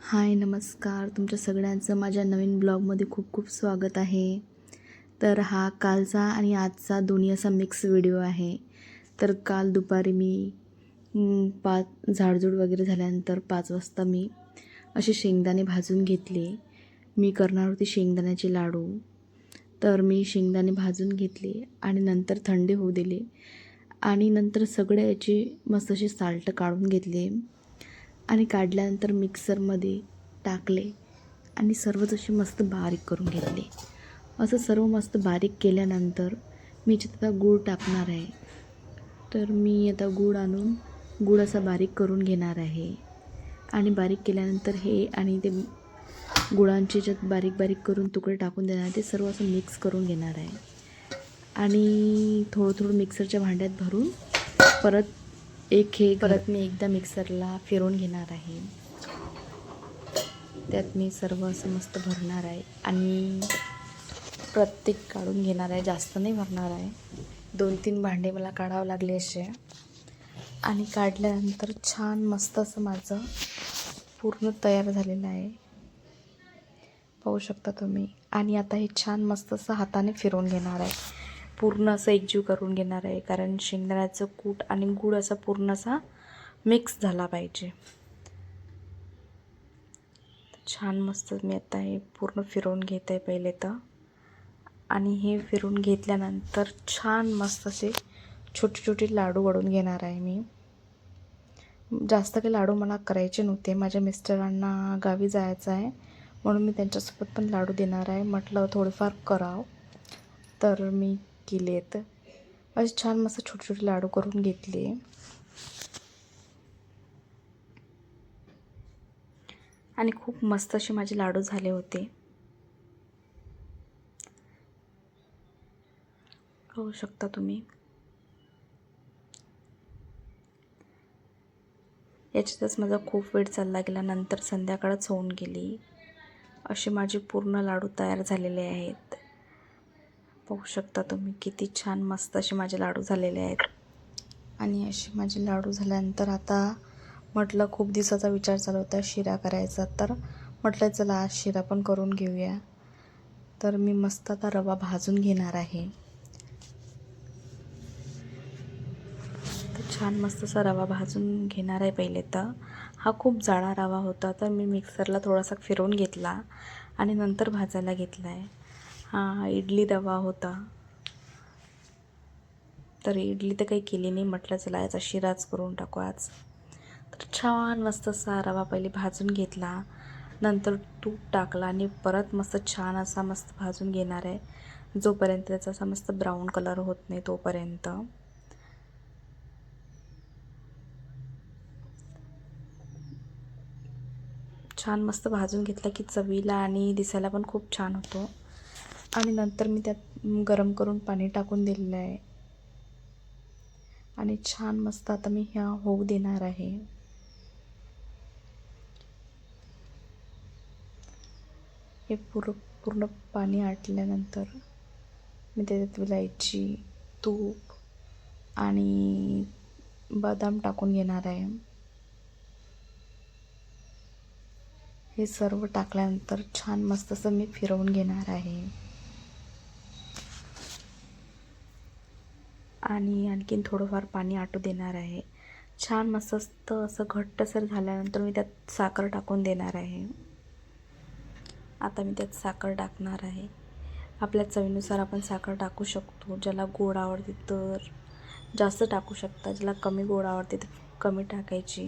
हाय नमस्कार. तुमच्या सगळ्यांचं माझ्या नवीन ब्लॉगमध्ये खूप खूप स्वागत आहे. तर हा कालचा आणि आजचा दोन्ही असा मिक्स व्हिडिओ आहे. तर काल दुपारी मी 5 झाडझूड वगैरे झाल्यानंतर 5 वाजता मी असे शेंगदाणे भाजून घेतले. मी करणार होती शेंगदाण्याचे लाडू. तर मी शेंगदाणे भाजून घेतले आणि नंतर थंड होऊ दिले आणि नंतर सगळ्या याची मस्त अशी साल्ट काढून घेतले आणि काढल्यानंतर मिक्सरमध्ये टाकले आणि सर्वच असे मस्त बारीक करून घेतले. असं सर्व मस्त बारीक केल्यानंतर मी याच्यात आता गूळ टाकणार आहे. तर मी आता गूळ आणून गूळ असा बारीक करून घेणार आहे आणि बारीक केल्यानंतर हे आणि ते गुळांचे ज्यात बारीक बारीक करून तुकडे टाकून देणार आहे ते सर्व असं मिक्स करून घेणार आहे आणि थोडं थोडं मिक्सरच्या भांड्यात भरून परत मी एकदा मिक्सरला फिरवून घेणार आहे. त्यात मी सर्व असं मस्त भरणार आहे आणि प्रत्येक काढून घेणार आहे. जास्त नाही भरणार आहे. 2-3 भांडे मला काढावं लागले असे आणि काढल्यानंतर छान मस्त असं माझं पूर्ण तयार झालेलं आहे. पाहू शकता तुम्ही. आणि आता हे छान मस्त असं हाताने फिरवून घेणार आहे. पूर्ण असं एकजीव करून घेणार आहे कारण शेंगदाण्याचं कूट आणि गूळ असा पूर्ण असा मिक्स झाला पाहिजे. छान मस्त मी आता हे पूर्ण फिरवून घेत आहे पहिले तर. आणि हे फिरून घेतल्यानंतर छान मस्त असे छोटे छोटे लाडू वळून घेणार आहे मी. जास्त काही लाडू मला करायचे नव्हते. माझ्या मिस्टरांना गावी जायचं आहे म्हणून मी त्यांच्यासोबत पण लाडू देणार आहे. म्हटलं थोडेफार करावं तर मी केलेत. असे छान मस्त छोटे छोटे लाडू करून घेतले आणि खूप मस्त असे माझे लाडू झाले होते. पाहू शकता तुम्ही. याच्यातच माझा खूप वेळ चालला गेला. नंतर संध्याकाळच होऊन गेली. असे माझे पूर्ण लाडू तयार झालेले आहेत. पाहू शकता तुम्ही किती छान मस्त असे माझे लाडू झालेले आहेत. आणि असे माझे लाडू झाल्यानंतर आता म्हटलं खूप दिवसाचा विचार चालू होता शिरा करायचा, तर म्हटलं चला आज शिरा पण करून घेऊया. तर मी मस्त आता रवा भाजून घेणार आहे. तर छान मस्त असा रवा भाजून घेणार आहे पहिले तर. हा खूप जाडा रवा होता तर मी मिक्सरला थोडासा फिरवून घेतला आणि नंतर भाजायला घेतला आहे. हा इडली रवा होता. तर इडली तर काही केली नाही. म्हटलं चला याचा शिराच करून टाकू आज. तर छान मस्त असा रवा पहिले भाजून घेतला, नंतर तूप टाकला आणि परत मस्त छान असा मस्त भाजून घेणार आहे जोपर्यंत त्याचा असा मस्त ब्राऊन कलर होत नाही तोपर्यंत. छान मस्त भाजून घेतला की चवीला आणि दिसायला पण खूप छान होतो. आणि नंतर मी त्यात गरम करून पाणी टाकून दिलेलं आहे आणि छान मस्त आता मी ह्या होऊ देणार आहे. हे पूर्ण पाणी आटल्यानंतर मी त्याच्यात विलायची, तूप आणि बदाम टाकून घेणार आहे. हे सर्व टाकल्यानंतर छान मस्त असं मी फिरवून घेणार आहे आणि आणखीन थोडंफार पाणी आटू देणार आहे. छान मस्त असं घट्टसर झाल्यानंतर मी त्यात साखर टाकून देणार आहे. आता मी त्यात साखर टाकणार आहे. आपल्या चवीनुसार आपण साखर टाकू शकतो. ज्याला गोड आवडते तर जास्त टाकू शकता, ज्याला कमी गोड आवडते तर कमी टाकायची.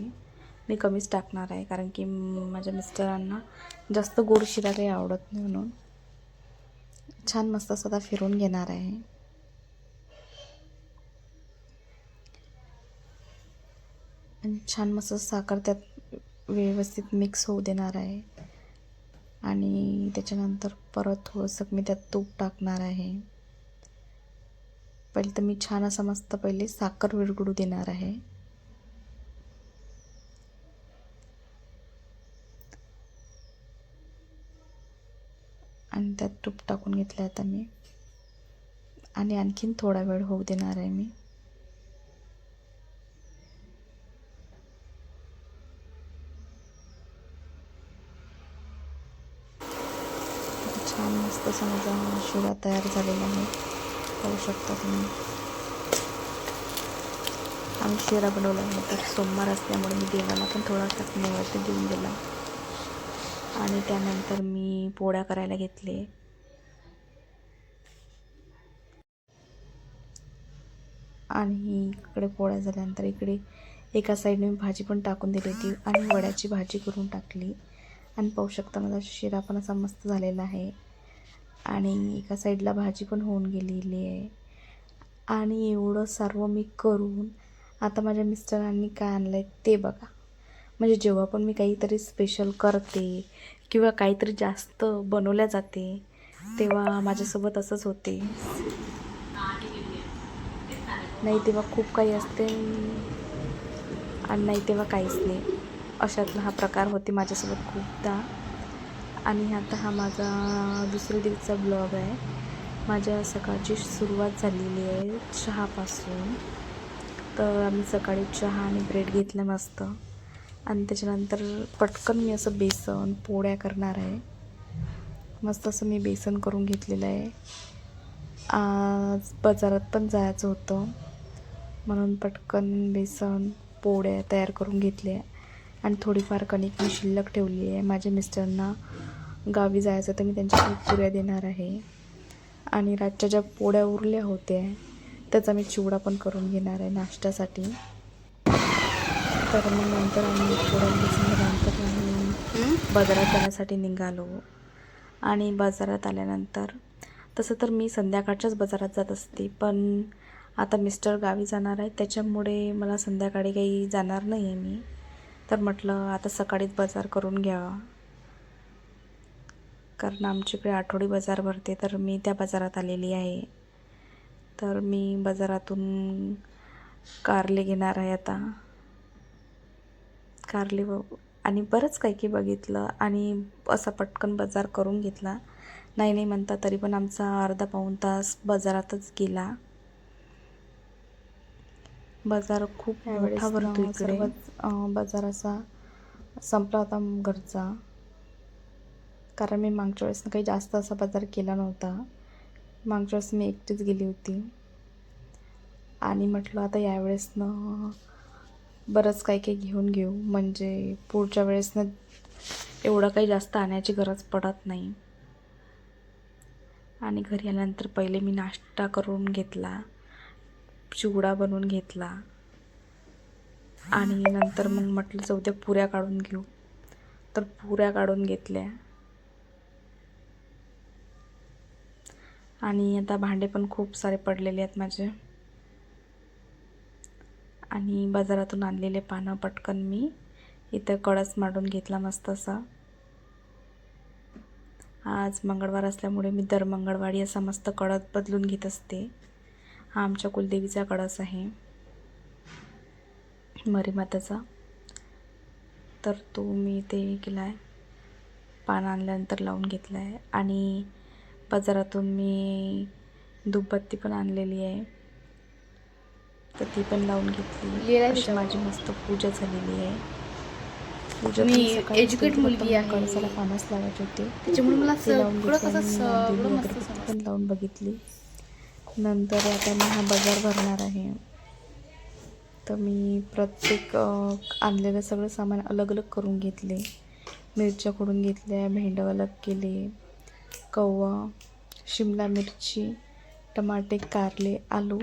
मी कमीच टाकणार आहे कारण की माझ्या मिस्टरांना जास्त गोड शिरा काही आवडत नाही म्हणून. छान मस्त असं आता फिरवून घेणार आहे आणि छान मस्त साखर त्यात व्यवस्थित मिक्स होऊ देणार आहे. आणि त्याच्यानंतर परत थोडंसं मी त्यात तूप टाकणार आहे. पहिले तर मी छान असं मस्त पहिले साखर विरघळू देणार आहे. आणि त्यात तूप टाकून घेतलं आता मी आणि आणखीन थोडा वेळ होऊ देणार आहे मी. छान मस्त असा माझा शिरा तयार झालेला आहे, पाहू शकता तुम्ही. आम्ही शिरा बनवल्यानंतर सोमवार असल्यामुळे मी देवाला पण थोडासा नैवेद्य देऊन दिला आणि त्यानंतर मी पोळ्या करायला घेतले. आणि इकडे पोळ्या झाल्यानंतर इकडे एका साईडने मी भाजी पण टाकून दिली होती आणि वड्याची भाजी करून टाकली. आणि पाहू शकता माझा शिरा पण असा मस्त झालेला आहे आणि एका साईडला भाजी पण होऊन गेलेली आहे. आणि एवढं सर्व मी करून आता माझ्या मिस्टरांनी काय आणलं आहे ते बघा. म्हणजे जेव्हा पण मी काहीतरी स्पेशल करते किंवा काहीतरी जास्त बनवल्या जाते तेव्हा माझ्यासोबत असंच होते. नाही तेव्हा खूप काही असते आणि नाही तेव्हा काहीच नाही, अशातला हा प्रकार होते माझ्यासोबत खूपदा. आणि आता हा माझा दुसऱ्या दिवसाचा ब्लॉग आहे. माझ्या सकाळची सुरुवात झालेली आहे चहापासून. तर आम्ही सकाळी चहा आणि ब्रेड घेतला मस्त आणि त्याच्यानंतर पटकन मी असं बेसन पोळ्या करणार आहे. मस्त असं मी बेसन करून घेतलेलं आहे. आज बाजारात पण जायचं होतं म्हणून पटकन बेसन पोळ्या तयार करून घेतल्या आणि थोडीफार कणिक मी शिल्लक ठेवली आहे. माझ्या मिस्टरांना गावी जायचं तर मी त्यांच्याकडे पुऱ्या देणार आहे. आणि रातच्या ज्या पोळ्या उरल्या होत्या त्याचा मी चिवडा पण करून घेणार आहे नाश्त्यासाठी. तर मग नंतर आम्ही पोळ्या बेसन झाल्यानंतर आम्ही बाजारात जाण्यासाठी निघालो. आणि बाजारात आल्यानंतर तसं तर मी संध्याकाळच्याच बाजारात जात असते, पण आता मिस्टर गावी जाणार आहे त्याच्यामुळे मला संध्याकाळी काही जाणार नाही आहे मी. तर म्हटलं आता सकाळीच बाजार करून घ्यावा, कारण आमच्याकडे आठवडी बाजार भरते तर मी त्या बाजारात आलेली आहे. तर मी बाजारातून कारले घेणार आहे आता. कारले आणि बरंच काही काही बघितलं आणि असा पटकन बाजार करून घेतला. नाही म्हणता तरी पण आमचा अर्धा पाऊण तास बाजारातच गेला. बाजार खूप मोठा भरतो इकडे. सर्वच बाजार असा संपला होता घरचा, कारण मी मागच्या वेळेस काही जास्त असा बाजार केला नव्हता. मागच्या वेळेस मी एकटीच गेली होती आणि म्हटलं आता यावेळेसनं बरंच काही काही घेऊन घेऊ, म्हणजे पुढच्या वेळेसनं एवढं काही जास्त आणायची गरज पडत नाही. आणि घरी आल्यानंतर पहिले मी नाश्ता करून घेतला, चिवडा बनवून घेतला आणि नंतर मग म्हटलं जाऊ द्या पुऱ्या काढून घेऊ, तर पुऱ्या काढून घेतल्या. आणि आता भांडे पण खूप सारे पडलेले आहेत माझे. आणि बाजारातून आणलेले पानं पटकन मी इथं कळस मांडून घेतला मस्त असा. आज मंगळवार असल्यामुळे मी दर मंगळवारी असा मस्त कळस बदलून घेत असते. हा आमच्या कुलदेवीचा कळस आहे, मरीमाताचा. तर तो मी ते केला आहे, पान आणल्यानंतर लावून घेतला आहे. आणि बाजारातून मी धूपबत्ती पण आणलेली आहे, तर ती पण लावून घेतली. अशी माझी मस्त पूजा झालेली आहे. पूजा मी सकाळी एज्युकेट मुलगी आहे, कळसाला पानच लावायचे होते, त्याच्यामुळे मला ते लावून सगळं घेतले. कसं आणि सगळं दिली मस्त अगरबत्ती पण समजतं. लावून बघितली. नंतर आता मी हा बाजार भरणार आहे, तर मी प्रत्येक आणलेलं सगळं सामान अलग अलग करून घेतले. मिरच्या खोडून घेतल्या, भेंडं अलग केले, कव्वा, शिमला मिरची, टमाटे, कारले, आलू,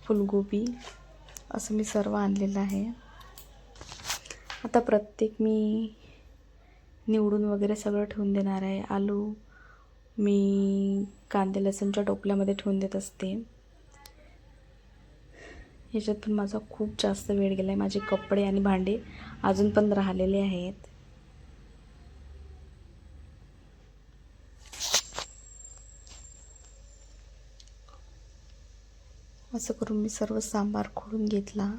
फुलगोबी असं मी सर्व आणलेलं आहे. आता प्रत्येक मी निवडून वगैरे सगळं ठेवून देणार आहे. आलू मी कांदे लसूणच्या टोपल्यामध्ये ठेवून देत असते. ह्याच्यात पण माझा खूप जास्त वेळ गेला आहे. माझे कपडे आणि भांडे अजून पण राहिलेले आहेत. असं करून मी सर्व सांबार खोडून घेतला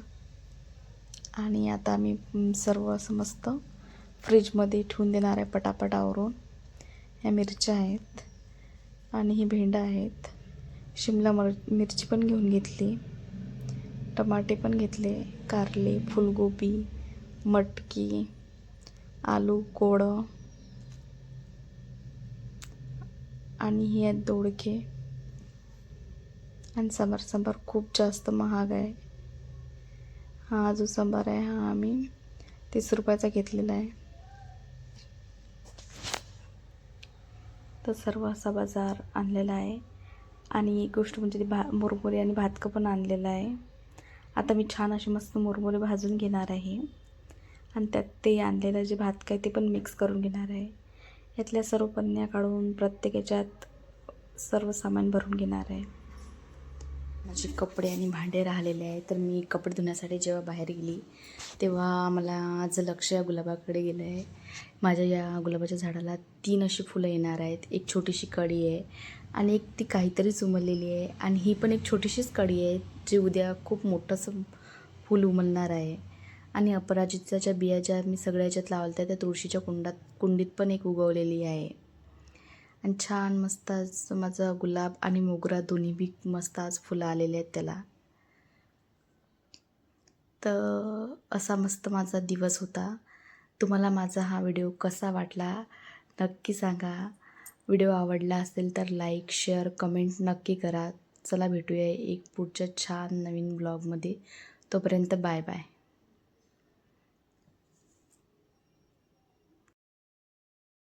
आणि आता मी सर्व असं मस्त फ्रीजमध्ये ठेवून देणार आहे पटापट आवरून. ह्या मिरच्या आहेत आणि ही भेंडं आहेत, शिमला मिरची पण घेऊन घेतली, टमाटे पण घेतले, कारले, फुलगोबी, मटकी, आलू, कोडं आणि हे आहेत दोडके. आणि संबार खूप जास्त महाग आहे. हा जो संबार आहे हा आम्ही 30 रुपयाचा घेतलेला आहे. तर सर्व असा बाजार आणलेला आहे. आणि एक गोष्ट म्हणजे ते मुरमुरे आणि भातकं पण आणलेलं आहे. आता मी छान असे मस्त मुरमुरे भाजून घेणार आहे आणि त्यात ते आणलेलं जे भातकं आहे ते पण मिक्स करून घेणार आहे. यातल्या सर्व पन्न्या काढून प्रत्येक याच्यात सर्व सामान भरून घेणार आहे. माझे कपडे आणि भांडे राहिलेले आहे. तर मी कपडे धुण्यासाठी जेव्हा बाहेर गेली तेव्हा मला आज लक्ष या गुलाबाकडे गेलं आहे. माझ्या या गुलाबाच्या झाडाला 3 अशी फुलं येणार आहेत. एक छोटीशी कळी आहे आणि एक ती काहीतरीच उमललेली आहे आणि ही पण एक छोटीशीच कळी आहे जी उद्या खूप मोठंसं फूल उमलणार आहे. आणि अपराजिताच्या बिया ज्या मी सगळ्या याच्यात लावल्या त्या तुळशीच्या कुंडीत पण एक उगवलेली आहे. आणि छान मस्त आज माझा गुलाब आणि मोगरा दोन्ही बी मस्त आज फुलं आलेले आहेत त्याला. तर असा मस्त माझा दिवस होता. तुम्हाला माझा हा व्हिडिओ कसा वाटला नक्की सांगा. व्हिडिओ आवडला असेल तर लाईक शेअर कमेंट नक्की करा. चला भेटूया एक पुढच्या छान नवीन ब्लॉगमध्ये. तोपर्यंत बाय बाय.